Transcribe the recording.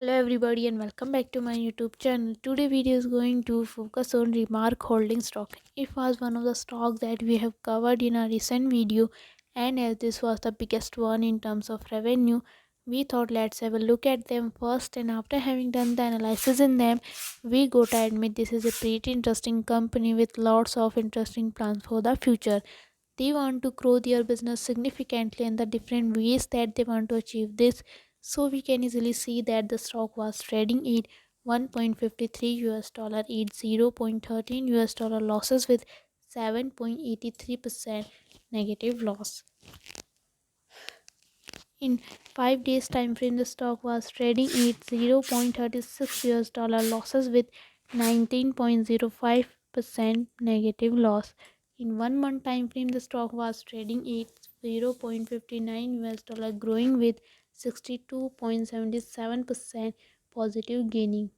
Hello everybody and welcome back to my YouTube channel. Today video is going to focus on Remark holding stock. It was one of the stocks that we have covered in a recent video, and as this was the biggest one in terms of revenue, we thought let's have a look at them first, and after having done the analysis in them, we got to admit this is a pretty interesting company with lots of interesting plans for the future. They want to grow their business significantly and the different ways that they want to achieve this. So we can easily see that the stock was trading at 1.53 US dollar, at 0.13 US dollar losses with 7.83% negative loss. In 5 days time frame, the stock was trading at 0.36 US dollar losses with 19.05% negative loss. In 1 month time frame, the stock was trading at 0.59 US dollar, growing with 62.77% positive gaining.